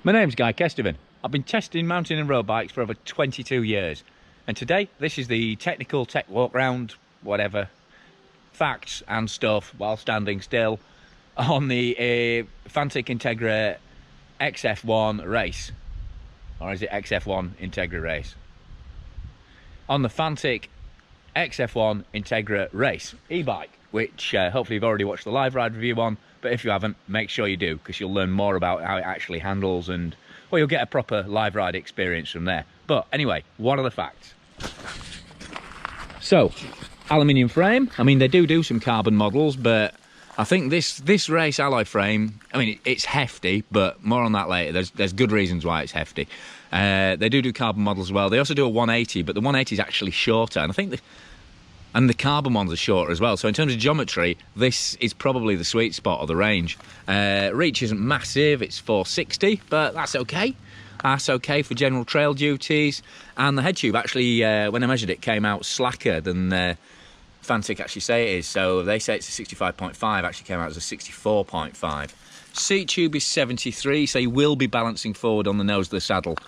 My name's Guy Kestevan. I've been testing mountain and road bikes for over 22 years. And today, this is the technical tech walk round, whatever, facts and stuff while standing still on the Fantic Integra XF1 race. Or is it XF1 Integra race? On the Fantic XF1 Integra race e-bike, which hopefully you've already watched the live ride review on, but if you haven't, make sure you do, because you'll learn more about how it actually handles and, well, you'll get a proper live ride experience from there. But anyway, what are the facts? So, aluminium frame. I mean, they do some carbon models, but I think this race alloy frame, I mean, it's hefty, but more on that later. There's good reasons why it's hefty. They do carbon models as well. They also do a 180, but the 180 is actually shorter, and I think and the carbon ones are shorter as well. So in terms of geometry, this is probably the sweet spot of the range. Reach isn't massive, it's 460, but that's okay. That's okay for general trail duties. And the head tube actually, when I measured it, came out slacker than Fantic actually say it is. So they say it's a 65.5, actually came out as a 64.5. Seat tube is 73, so you will be balancing forward on the nose of the saddle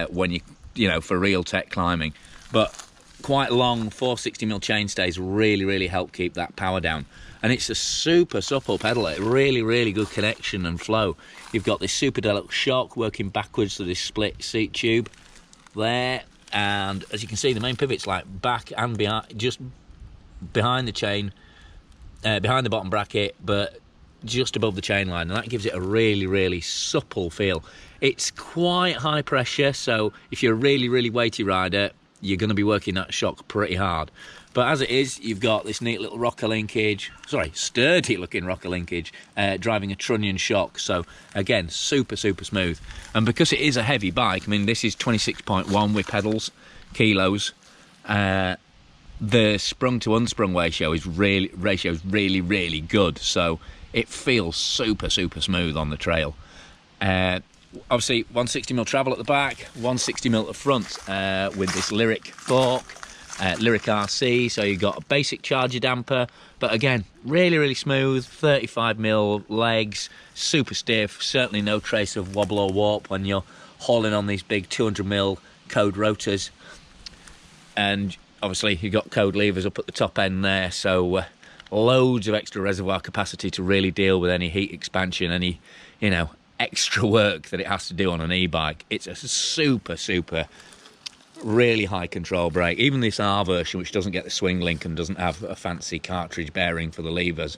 when you know, for real tech climbing. But quite long 460mm chainstays really help keep that power down, and it's a super supple pedaler. Really good connection and flow. You've got this super deluxe shock working backwards to this split seat tube there, and as you can see, the main pivot's like back and behind, just behind the chain, behind the bottom bracket, but just above the chain line, and that gives it a really supple feel. It's quite high pressure, so if you're a really weighty rider, you're going to be working that shock pretty hard. But as it is, you've got this neat little rocker linkage, sturdy looking rocker linkage, driving a trunnion shock. So again, super smooth. And because it is a heavy bike, I mean, this is 26.1 with pedals, kilos. The sprung to unsprung ratio is really good. So it feels super smooth on the trail. Obviously 160mm travel at the back, 160mm at the front, with this Lyric fork, Lyric RC, so you've got a basic charger damper, but again, really smooth, 35mm legs, super stiff, certainly no trace of wobble or warp when you're hauling on these big 200mm code rotors. And obviously you've got code levers up at the top end there, so loads of extra reservoir capacity to really deal with any heat expansion, any, you know, extra work that it has to do on an e-bike. It's a super really high control brake. Even this R version, which doesn't get the swing link and doesn't have a fancy cartridge bearing for the levers,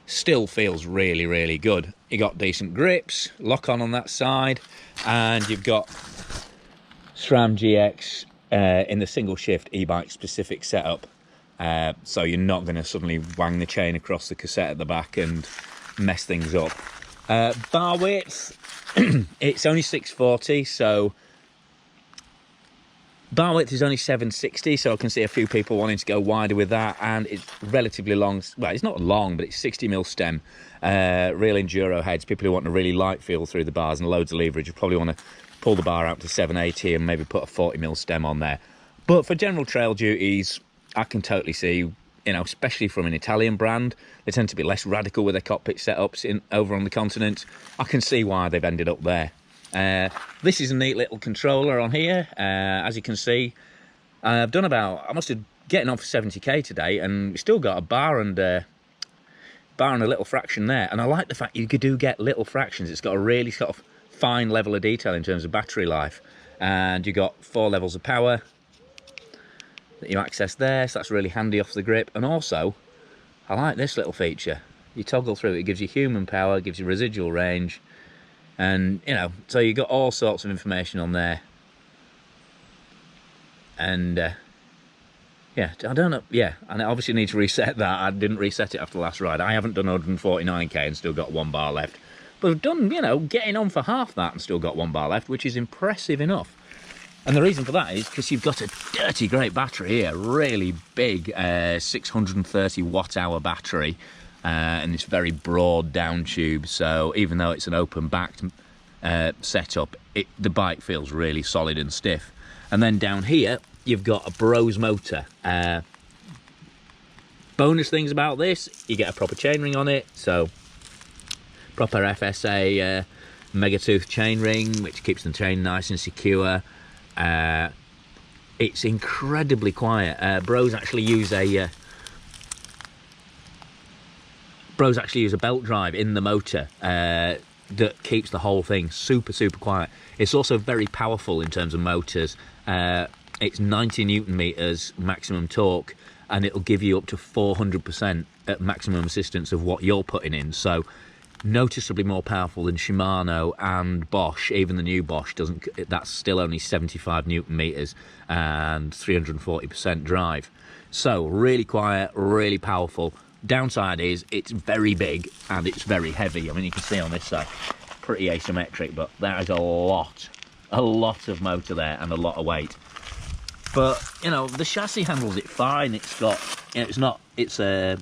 still feels really good. You got decent grips, lock on that side, and you've got SRAM GX in the single shift e-bike specific setup, so you're not going to suddenly wang the chain across the cassette at the back and mess things up. Bar width, it's only 640, so bar width is only 760, so I can see a few people wanting to go wider with that, and it's relatively long. Well, it's not long, but it's 60mm stem, real enduro heads. People who want a really light feel through the bars and loads of leverage, you probably want to pull the bar out to 780 and maybe put a 40mm stem on there. But for general trail duties, I can totally see, you know, especially from an Italian brand, they tend to be less radical with their cockpit setups over on the continent. I can see why they've ended up there. This is a neat little controller on here. As you can see, I've done about, I must have getting on for 70k today, and we still got a bar and a little fraction there. And I like the fact you do get little fractions. It's got a really sort of fine level of detail in terms of battery life, and you got 4 levels of power that you access there, so that's really handy off the grip. And also, I like this little feature. You toggle through it, gives you human power, gives you residual range, and, you know, so you got all sorts of information on there. And yeah, I don't know, yeah, and I obviously need to reset that. I didn't reset it after the last ride. I haven't done 149k and still got 1 bar left, but I've done, you know, getting on for half that and still got 1 bar left, which is impressive enough. And the reason for that is because you've got a dirty great battery here, really big 630 watt-hour battery, and this very broad down tube. So even though it's an open-backed setup, the bike feels really solid and stiff. And then down here, you've got a Bros motor. Bonus things about this, you get a proper chainring on it, so proper FSA Megatooth chainring, which keeps the chain nice and secure. It's incredibly quiet. Bros actually use a belt drive in the motor that keeps the whole thing super quiet. It's also very powerful in terms of motors. It's 90 Newton meters maximum torque, and it'll give you up to 400% at maximum assistance of what you're putting in. So noticeably more powerful than Shimano and Bosch. Even the new Bosch doesn't. That's still only 75 Newton meters and 340% drive. So really quiet, really powerful. Downside is it's very big and it's very heavy. I mean, you can see on this side, pretty asymmetric, but there is a lot of motor there and a lot of weight. But you know, the chassis handles it fine. It's got, you know, it's a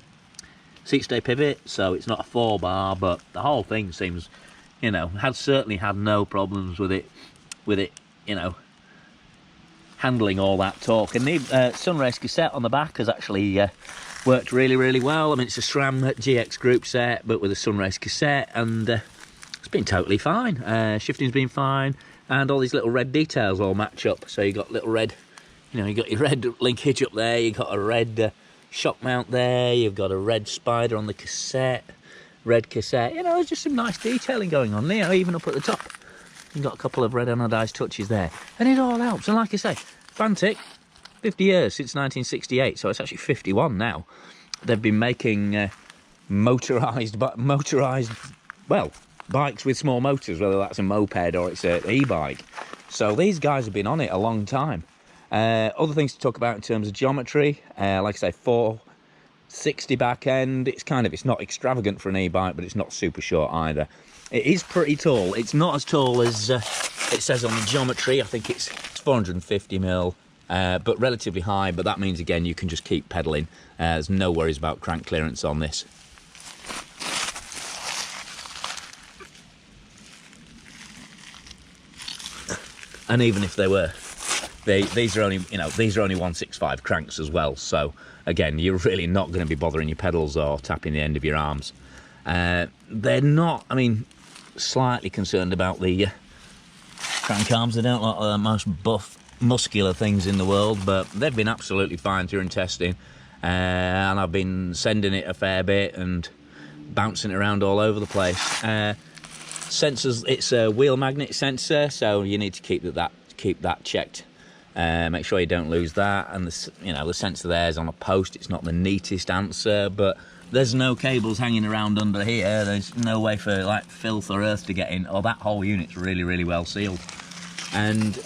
seat stay pivot, so it's not a 4-bar, but the whole thing seems, you know, certainly had no problems with it, you know, handling all that torque. And the Sunrace cassette on the back has actually worked really well. I mean, it's a SRAM GX group set, but with a Sunrace cassette, and it's been totally fine. Shifting's been fine, and all these little red details all match up. So you got little red, you know, you got your red linkage up there, you got a red shock mount there, you've got a red spider on the cassette, red cassette. You know, there's just some nice detailing going on there, even up at the top. You've got a couple of red anodized touches there, and it all helps. And like I say, Fantic, 50 years since 1968, so it's actually 51 now. They've been making motorized, well, bikes with small motors, whether that's a moped or it's an e-bike. So these guys have been on it a long time. Other things to talk about in terms of geometry, like I say, 460 back end. It's not extravagant for an e-bike, but it's not super short either. It is pretty tall. It's not as tall as it says on the geometry. I think it's 450mm, but relatively high. But that means, again, you can just keep pedaling. There's no worries about crank clearance on this. And even if they were, these are only 165 cranks as well. So again, you're really not going to be bothering your pedals or tapping the end of your arms. They're not, I mean, slightly concerned about the crank arms. They don't like the most buff, muscular things in the world, but they've been absolutely fine during testing. And I've been sending it a fair bit and bouncing it around all over the place. Sensors, it's a wheel magnet sensor, so you need to keep that checked. Make sure you don't lose that. And the sensor there is on a post. It's not the neatest answer, but there's no cables hanging around under here. There's no way for like filth or earth to get in. Or that whole unit's really well sealed. And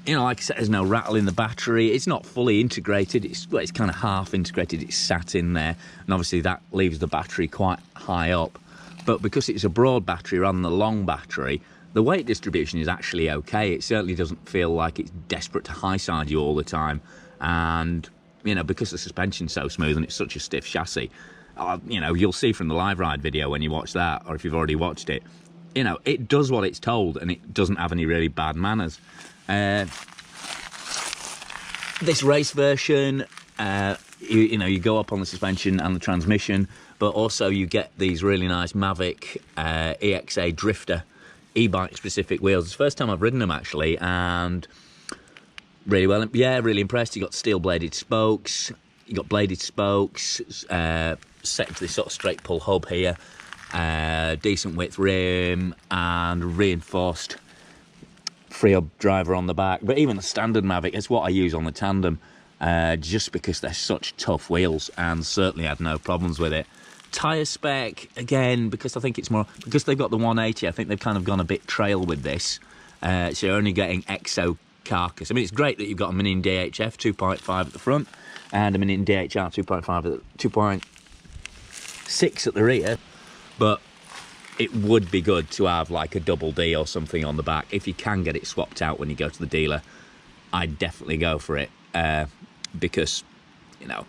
you know, like I said, there's no rattle in the battery. It's not fully integrated. It's kind of half integrated. It's sat in there, and obviously that leaves the battery quite high up. But because it's a broad battery rather than a long battery, the weight distribution is actually okay. It certainly doesn't feel like it's desperate to high side you all the time. And you know, because the suspension's so smooth and it's such a stiff chassis, you know, you'll see from the live ride video when you watch that, or if you've already watched it, you know, it does what it's told and it doesn't have any really bad manners. This race version, you know, you go up on the suspension and the transmission, but also you get these really nice Mavic EXA Drifter e-bike specific wheels. It's the first time I've ridden them actually, and really well, yeah, really impressed. You got steel bladed spokes, you got bladed spokes, set to this sort of straight pull hub here, decent width rim, and reinforced free hub driver on the back. But even the standard Mavic, it's what I use on the tandem, just because they're such tough wheels, and certainly had no problems with it. Tyre spec, again, because I think it's more, because they've got the 180, I think they've kind of gone a bit trail with this. So you're only getting exo carcass. I mean, it's great that you've got a Mini DHF 2.5 at the front and a Mini DHR 2.6 at the rear, but it would be good to have like a double D or something on the back. If you can get it swapped out when you go to the dealer, I'd definitely go for it, because, you know,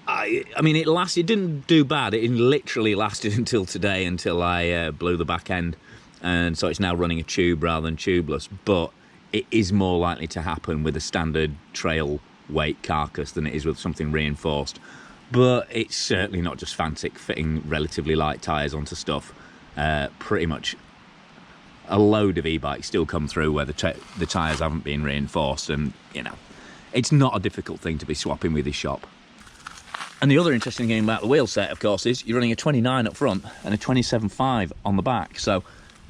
I mean, it didn't do bad. It literally lasted until today, until I blew the back end, and so it's now running a tube rather than tubeless. But it is more likely to happen with a standard trail weight carcass than it is with something reinforced. But it's certainly not just Fantic fitting relatively light tyres onto stuff. Pretty much a load of e-bikes still come through where the tyres haven't been reinforced, and you know, it's not a difficult thing to be swapping with this shop. And the other interesting thing about the wheel set, of course, is you're running a 29 up front and a 27.5 on the back. So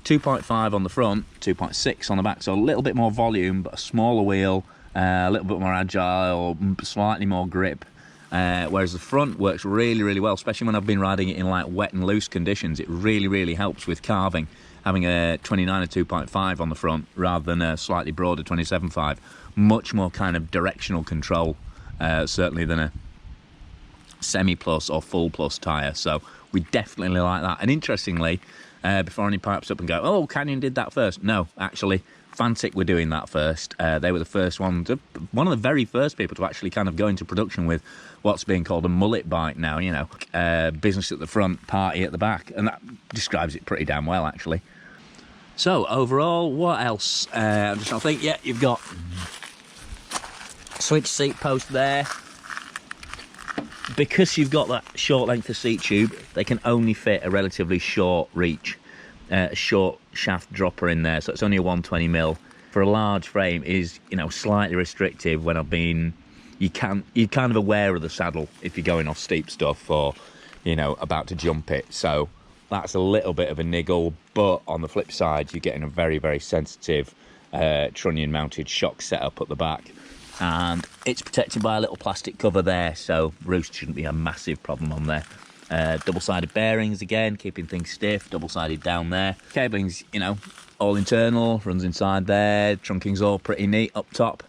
2.5 on the front, 2.6 on the back, so a little bit more volume but a smaller wheel, a little bit more agile, slightly more grip. Whereas the front works really, really well, especially when I've been riding it in like wet and loose conditions. It really, really helps with carving, having a 29 and 2.5 on the front rather than a slightly broader 27.5. Much more kind of directional control, certainly than a semi-plus or full plus tyre. So we definitely like that. And interestingly, before any pipes up and go, oh, Canyon did that first. No, actually, Fantic were doing that first. They were the first one of the very first people to actually kind of go into production with what's being called a mullet bike now, you know, business at the front, party at the back, and that describes it pretty damn well, actually. So overall, what else? I'm just trying to think. Yeah, you've got switch seat post there. Because you've got that short length of seat tube, they can only fit a relatively short reach, short shaft dropper in there, so it's only a 120mm. For a large frame is, you know, slightly restrictive when I've been, you're kind of aware of the saddle if you're going off steep stuff or, you know, about to jump it. So that's a little bit of a niggle, but on the flip side, you're getting a very, very sensitive trunnion mounted shock setup at the back. And it's protected by a little plastic cover there, so roost shouldn't be a massive problem on there. Double-sided bearings again, keeping things stiff, double-sided down there. Cabling's, you know, all internal, runs inside there, trunking's all pretty neat up top.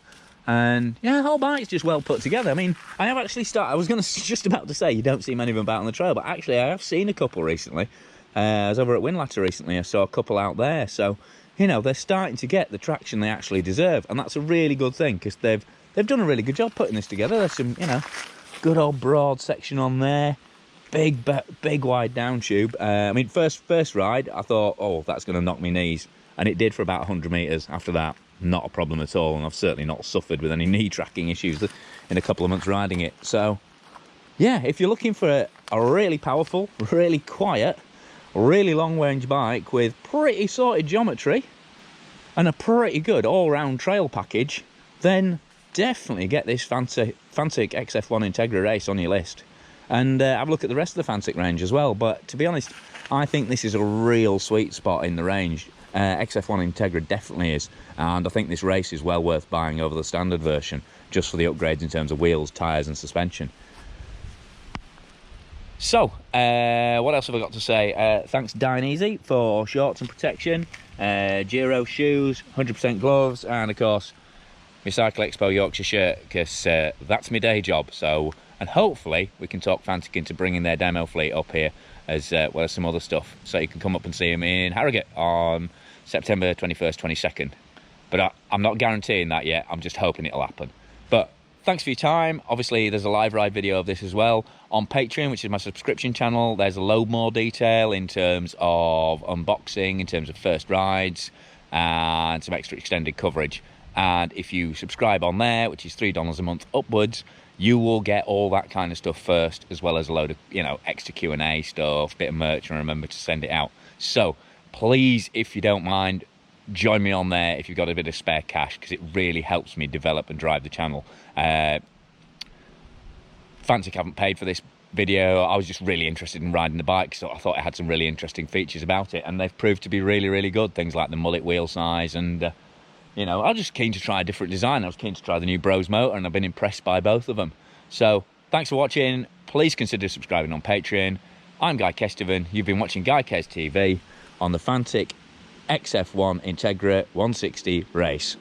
And yeah, the whole bike's just well put together. I mean, I have actually I was just about to say you don't see many of them about on the trail, but actually I have seen a couple recently. I was over at Windlatter recently, I saw a couple out there, so you know, they're starting to get the traction they actually deserve, and that's a really good thing, because they've done a really good job putting this together. There's some, you know, good old broad section on there, big wide down tube. I mean, first ride, I thought, oh, that's going to knock me knees, and it did for about 100 metres. After that, not a problem at all, and I've certainly not suffered with any knee tracking issues in a couple of months riding it. So, yeah, if you're looking for a really powerful, really quiet, really long range bike with pretty sorted geometry and a pretty good all-round trail package, then definitely get this Fantic XF1 Integra race on your list, and have a look at the rest of the Fantic range as well. But to be honest, I think this is a real sweet spot in the range. XF1 Integra definitely is, and I think this race is well worth buying over the standard version, just for the upgrades in terms of wheels, tyres and suspension. So, what else have I got to say? Thanks Dineasy for shorts and protection, Giro shoes, 100% gloves, and of course my Cycle Expo Yorkshire shirt, because that's my day job. So, and hopefully we can talk Fantic into bringing their demo fleet up here, as well as some other stuff, so you can come up and see them in Harrogate on September 21st, 22nd. But I'm not guaranteeing that yet, I'm just hoping it'll happen. But thanks for your time. Obviously, there's a live ride video of this as well on Patreon, which is my subscription channel. There's a load more detail in terms of unboxing, in terms of first rides, and some extra extended coverage. And if you subscribe on there, which is $3 a month upwards, you will get all that kind of stuff first, as well as a load of, you know, extra Q&A stuff, bit of merch, and remember to send it out. So please, if you don't mind, join me on there if you've got a bit of spare cash, because it really helps me develop and drive the channel. Fantic haven't paid for this video. I was just really interested in riding the bike, so I thought it had some really interesting features about it, and they've proved to be really, really good. Things like the mullet wheel size, and you know, I was just keen to try a different design. I was keen to try the new Bros motor, and I've been impressed by both of them. So thanks for watching. Please consider subscribing on Patreon. I'm Guy Kestevan. You've been watching Guy Kes TV on the Fantic XF1 Integra 160 race.